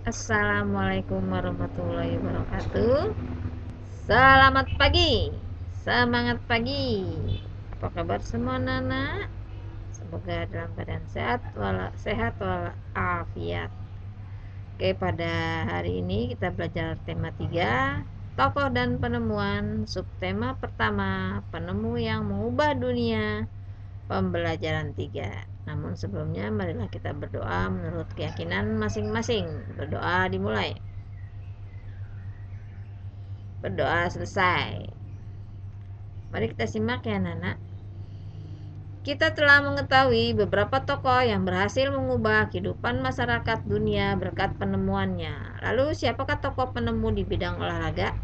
Assalamualaikum warahmatullahi wabarakatuh. Selamat pagi, semangat pagi. Apa kabar semua Nana? Semoga dalam keadaan sehat walafiat. Oke, pada hari ini kita belajar tema 3, tokoh dan penemuan. Subtema pertama, penemu yang mengubah dunia. Pembelajaran 3. Namun sebelumnya marilah kita berdoa menurut keyakinan masing-masing. Berdoa dimulai. Berdoa selesai. Mari kita simak ya Nana. Kita telah mengetahui beberapa tokoh yang berhasil mengubah kehidupan masyarakat dunia berkat penemuannya. Lalu siapakah tokoh penemu di bidang olahraga?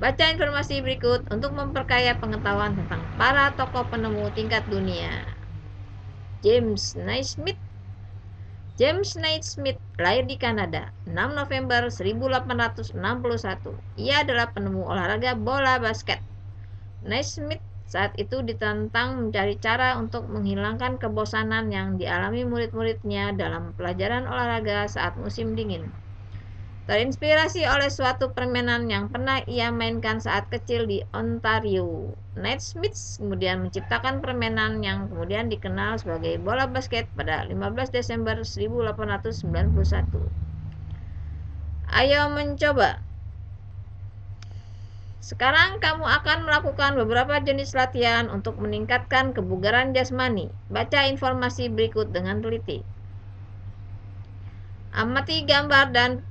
Baca informasi berikut untuk memperkaya pengetahuan tentang para tokoh penemu tingkat dunia. James Naismith. James Naismith lahir di Kanada 6 November 1861. Ia adalah penemu olahraga bola basket. Naismith saat itu ditantang mencari cara untuk menghilangkan kebosanan yang dialami murid-muridnya dalam pelajaran olahraga saat musim dingin. Terinspirasi oleh suatu permainan yang pernah ia mainkan saat kecil di Ontario, Naismith kemudian menciptakan permainan yang kemudian dikenal sebagai bola basket pada 15 Desember 1891. Ayo mencoba! Sekarang kamu akan melakukan beberapa jenis latihan untuk meningkatkan kebugaran jasmani. Baca informasi berikut dengan teliti. Amati gambar dan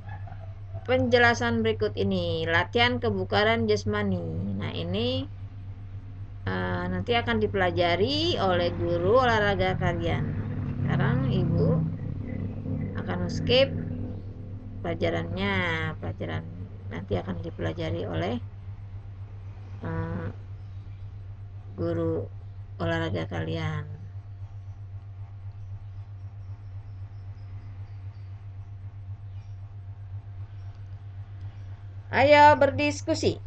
penjelasan berikut ini. Latihan kebugaran jasmani. Nah, ini nanti akan dipelajari oleh guru olahraga kalian. Sekarang Ibu akan skip pelajarannya. Pelajaran nanti akan dipelajari oleh guru olahraga kalian. Ayo berdiskusi.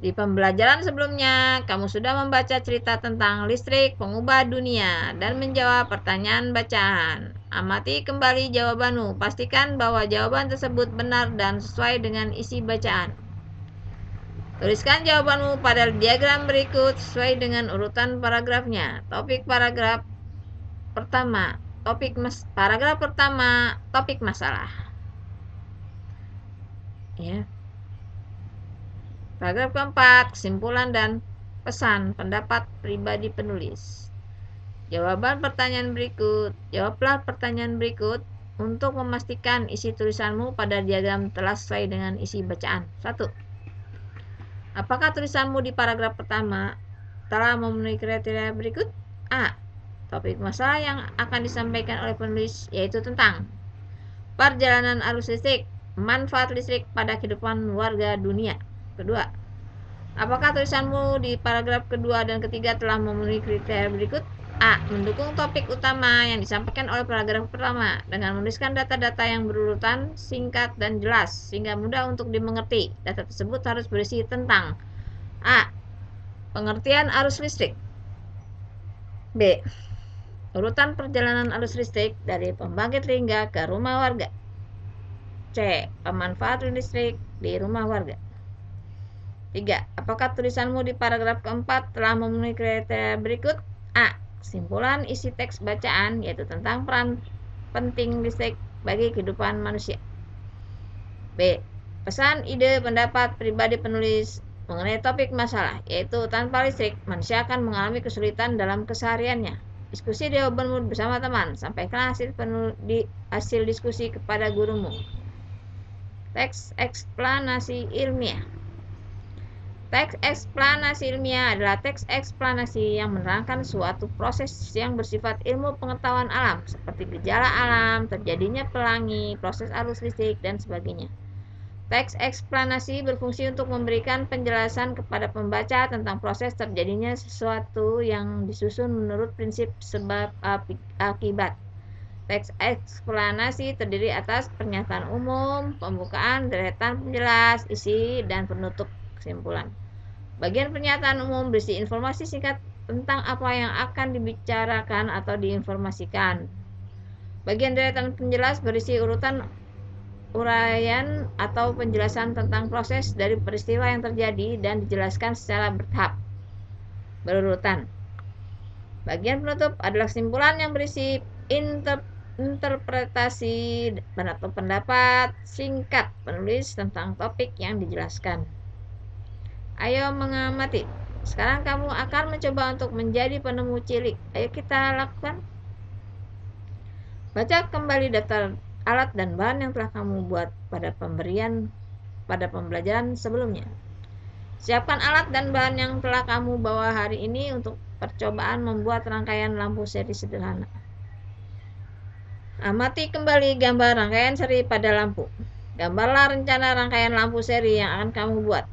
Di pembelajaran sebelumnya, kamu sudah membaca cerita tentang listrik pengubah dunia dan menjawab pertanyaan bacaan. Amati kembali jawabanmu. Pastikan bahwa jawaban tersebut benar dan sesuai dengan isi bacaan. Tuliskan jawabanmu pada diagram berikut sesuai dengan urutan paragrafnya. Paragraf pertama, topik masalah. Ya. Paragraf keempat, kesimpulan dan pesan pendapat pribadi penulis. Jawablah pertanyaan berikut untuk memastikan isi tulisanmu pada diagram telah sesuai dengan isi bacaan. 1. Apakah tulisanmu di paragraf pertama telah memenuhi kriteria berikut? A. Topik masalah yang akan disampaikan oleh penulis yaitu tentang perjalanan arus listrik, manfaat listrik pada kehidupan warga dunia. Kedua, apakah tulisanmu di paragraf kedua dan ketiga telah memenuhi kriteria berikut? A. Mendukung topik utama yang disampaikan oleh paragraf pertama dengan menuliskan data-data yang berurutan, singkat, dan jelas sehingga mudah untuk dimengerti. Data tersebut harus berisi tentang A. Pengertian arus listrik. B. Urutan perjalanan arus listrik dari pembangkit hingga ke rumah warga. C. Pemanfaatan listrik di rumah warga. 3. Apakah tulisanmu di paragraf keempat telah memenuhi kriteria berikut? A. Kesimpulan isi teks bacaan yaitu tentang peran penting listrik bagi kehidupan manusia. B. Pesan, ide, pendapat pribadi penulis mengenai topik masalah yaitu tanpa listrik manusia akan mengalami kesulitan dalam kesehariannya. Diskusi jawabanmu bersama teman. Sampaikan hasil diskusi kepada gurumu. Teks eksplanasi ilmiah. Teks eksplanasi ilmiah adalah teks eksplanasi yang menerangkan suatu proses yang bersifat ilmu pengetahuan alam, seperti gejala alam, terjadinya pelangi, proses arus listrik, dan sebagainya. Teks eksplanasi berfungsi untuk memberikan penjelasan kepada pembaca tentang proses terjadinya sesuatu yang disusun menurut prinsip sebab akibat. Teks eksplanasi terdiri atas pernyataan umum, pembukaan, deretan penjelas, isi, dan penutup kesimpulan. Bagian pernyataan umum berisi informasi singkat tentang apa yang akan dibicarakan atau diinformasikan. Bagian deretan penjelas berisi urutan uraian atau penjelasan tentang proses dari peristiwa yang terjadi dan dijelaskan secara bertahap, berurutan. Bagian penutup adalah kesimpulan yang berisi interpretasi atau pendapat singkat penulis tentang topik yang dijelaskan. Ayo mengamati. Sekarang kamu akan mencoba untuk menjadi penemu cilik. Ayo kita lakukan. Baca kembali daftar alat dan bahan yang telah kamu buat pada pembelajaran sebelumnya. Siapkan alat dan bahan yang telah kamu bawa hari ini untuk percobaan membuat rangkaian lampu seri sederhana. Amati kembali gambar rangkaian seri pada lampu. Gambarlah rencana rangkaian lampu seri yang akan kamu buat.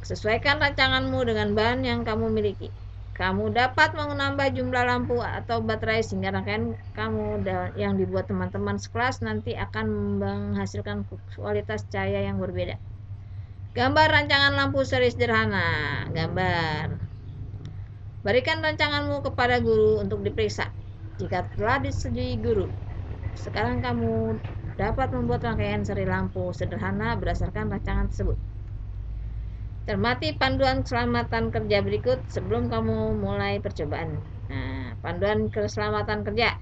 Sesuaikan rancanganmu dengan bahan yang kamu miliki. Kamu dapat menambah jumlah lampu atau baterai sehingga rangkaian kamu yang dibuat teman-teman sekelas nanti akan menghasilkan kualitas cahaya yang berbeda. Gambar rancangan lampu seri sederhana. Gambar. Berikan rancanganmu kepada guru untuk diperiksa. Jika telah disetujui guru, sekarang kamu dapat membuat rangkaian seri lampu sederhana berdasarkan rancangan tersebut. Cermati panduan keselamatan kerja berikut sebelum kamu mulai percobaan. Nah, panduan keselamatan kerja.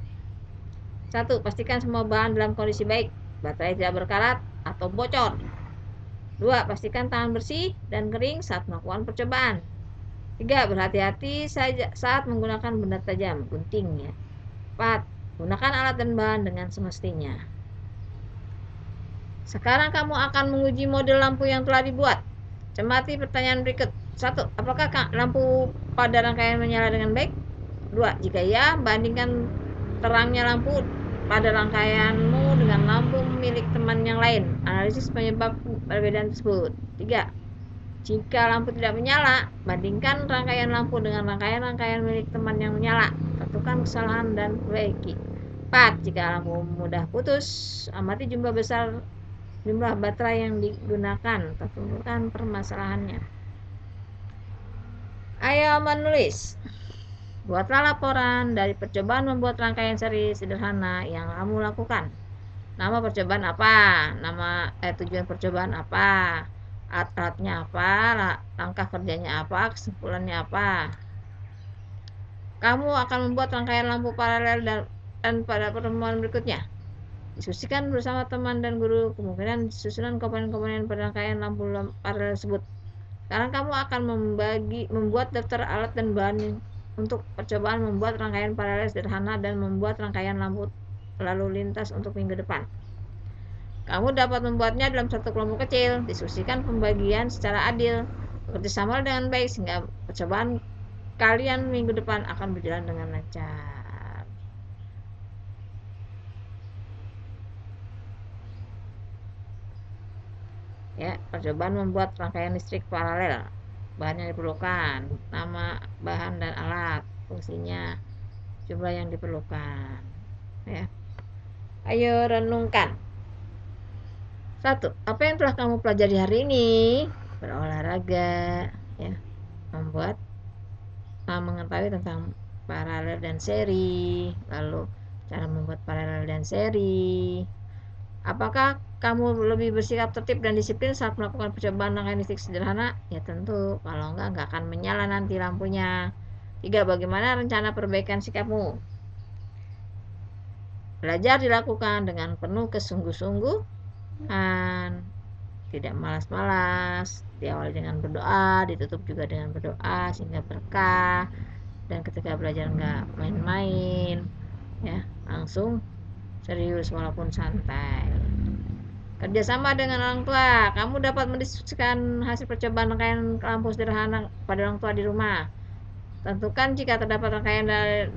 1. Pastikan semua bahan dalam kondisi baik, baterai tidak berkarat atau bocor. 2. Pastikan tangan bersih dan kering saat melakukan percobaan. 3. Berhati-hati saat menggunakan benda tajam, gunting ya. 4. Gunakan alat dan bahan dengan semestinya. Sekarang kamu akan menguji model lampu yang telah dibuat. Cermati pertanyaan berikut. 1. Apakah lampu pada rangkaian menyala dengan baik? 2. Jika ya, bandingkan terangnya lampu pada rangkaianmu dengan lampu milik teman yang lain. Analisis penyebab perbedaan tersebut. 3. Jika lampu tidak menyala, bandingkan rangkaian lampu dengan rangkaian milik teman yang menyala. Tentukan kesalahan dan perbaiki. 4. Jika lampu mudah putus, amati jumlah baterai yang digunakan, tentukan permasalahannya. Ayo menulis. Buatlah laporan dari percobaan membuat rangkaian seri sederhana yang kamu lakukan. Nama percobaan apa? Tujuan percobaan apa? Alat-alatnya apa? Langkah kerjanya apa? Kesimpulannya apa? Kamu akan membuat rangkaian lampu paralel dan pada pertemuan berikutnya. Diskusikan bersama teman dan guru kemungkinan susunan komponen-komponen pada rangkaian lampu paralel tersebut. Sekarang kamu akan membuat daftar alat dan bahan untuk percobaan membuat rangkaian paralel sederhana dan membuat rangkaian lampu lalu lintas untuk minggu depan. Kamu dapat membuatnya dalam satu kelompok kecil. Diskusikan pembagian secara adil. Bekerjasama dengan baik sehingga percobaan kalian minggu depan akan berjalan dengan lancar. Ya, percobaan membuat rangkaian listrik paralel. Bahan yang diperlukan, nama bahan dan alat, fungsinya, jumlah yang diperlukan. Ya. Ayo renungkan. 1. Apa yang telah kamu pelajari hari ini? Berolahraga, ya. Mengetahui tentang paralel dan seri, lalu cara membuat paralel dan seri. Apakah kamu lebih bersikap tertib dan disiplin saat melakukan percobaan rangkaian listrik sederhana? Ya tentu, kalau enggak akan menyala nanti lampunya. 3. Bagaimana rencana perbaikan sikapmu? Belajar dilakukan dengan penuh kesungguh-sungguhan, tidak malas-malas, diawali dengan berdoa, ditutup juga dengan berdoa sehingga berkah, dan ketika belajar enggak main-main, ya langsung serius walaupun santai. Kerjasama dengan orang tua. Kamu dapat mendiskusikan hasil percobaan rangkaian lampu sederhana pada orang tua di rumah. Tentukan jika terdapat rangkaian dari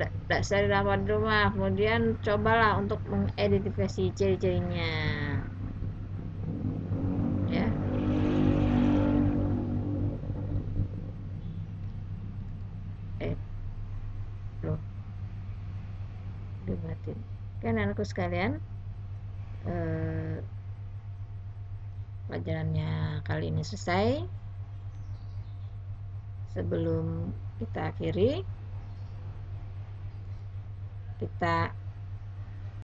lampu di rumah. Kemudian cobalah untuk mengidentifikasi ciri-cirinya. Ya. Loh. Dimatiin. Kan anakku sekalian. Pelajarannya kali ini selesai. Sebelum kita akhiri, kita